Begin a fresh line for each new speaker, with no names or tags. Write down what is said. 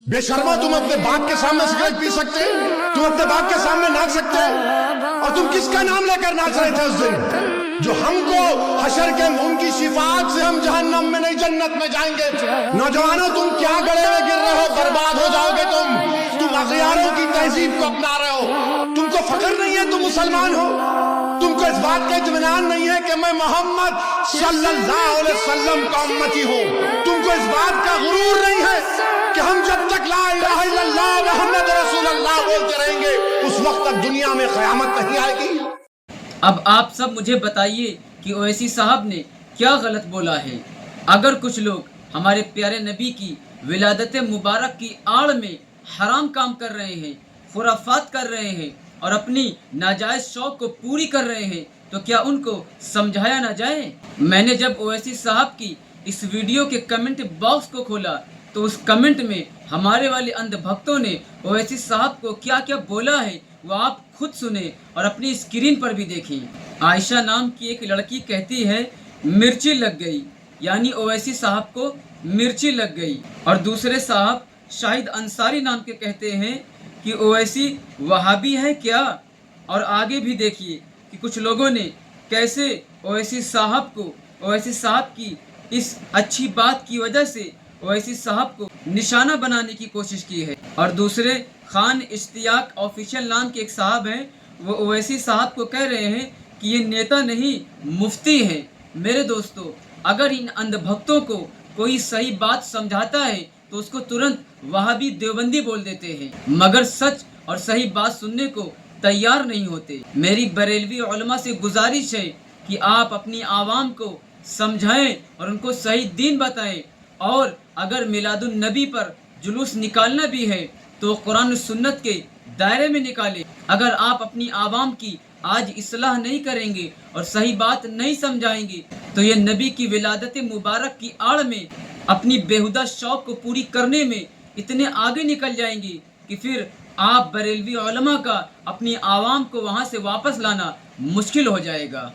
बेशर्मा, तुम अपने बाप के सामने सिगरेट पी सकते, तुम अपने बाप के सामने नाच सकते, और तुम किसका नाम लेकर नाच रहे थे उस दिन? जो हमको हशर के उनकी शिफात से हम जहन्नम में नहीं जन्नत में जाएंगे। नौजवानों, तुम क्या गले में गिर रहे हो? बर्बाद हो जाओगे तुम अगयारों की तहजीब को अपना रहे हो। तुमको फख्र नहीं है तुम मुसलमान हो? तुमको इस बात का इत्मीनान नहीं है कि मैं मोहम्मद सल्लल्लाहु अलैहि वसल्लम का उम्मती हूँ? तुमको इस बात का गुरूर नहीं है कि हम जब तक ला इलाहा इल्लल्लाह मुहम्मद रसूलुल्लाह बोलते रहेंगे उस वक्त तक दुनिया में क़यामत नहीं आएगी।
अब आप सब मुझे बताइए कि ओवैसी साहब ने क्या गलत बोला है। अगर कुछ लोग हमारे प्यारे नबी की विलादत मुबारक की आड़ में हराम काम कर रहे हैं, खुराफात कर रहे हैं और अपनी नाजायज शौक को पूरी कर रहे हैं, तो क्या उनको समझाया ना जाए? मैंने जब ओवैसी साहब की इस वीडियो के कमेंट बॉक्स को खोला तो उस कमेंट में हमारे वाले अंधभक्तों ने ओवैसी साहब को क्या क्या बोला है वो आप खुद सुने और अपनी स्क्रीन पर भी देखें। आयशा नाम की एक लड़की कहती है मिर्ची लग गई, यानी ओवैसी साहब को मिर्ची लग गई। और दूसरे साहब शाहिद अंसारी नाम के कहते हैं कि ओवैसी वहाबी है क्या। और आगे भी देखिए कि कुछ लोगों ने कैसे ओवैसी साहब को, ओवैसी साहब की इस अच्छी बात की वजह से ओवैसी साहब को निशाना बनाने की कोशिश की है। और दूसरे खान इश्तियाक ऑफिशियल नाम के एक साहब हैं, वो ओवैसी साहब को कह रहे हैं कि ये नेता नहीं मुफ्ती हैं। मेरे दोस्तों, अगर इन अंधभक्तों को कोई सही बात समझाता है तो उसको तुरंत वहाबी देवबंदी बोल देते हैं, मगर सच और सही बात सुनने को तैयार नहीं होते। मेरी बरेलवी उलमा से गुजारिश है कि आप अपनी आवाम को समझाएं और उनको सही दीन बताएं। और अगर मिलादुन नबी पर जुलूस निकालना भी है तो कुरान और सुन्नत के दायरे में निकालें। अगर आप अपनी आवाम की आज इस्लाह नहीं करेंगे और सही बात नहीं समझाएंगे तो ये नबी की विलादत मुबारक की आड़ में अपनी बेहुदा शौक को पूरी करने में इतने आगे निकल जाएंगे कि फिर आप बरेलवी उलमा का अपनी आवाम को वहाँ से वापस लाना मुश्किल हो जाएगा।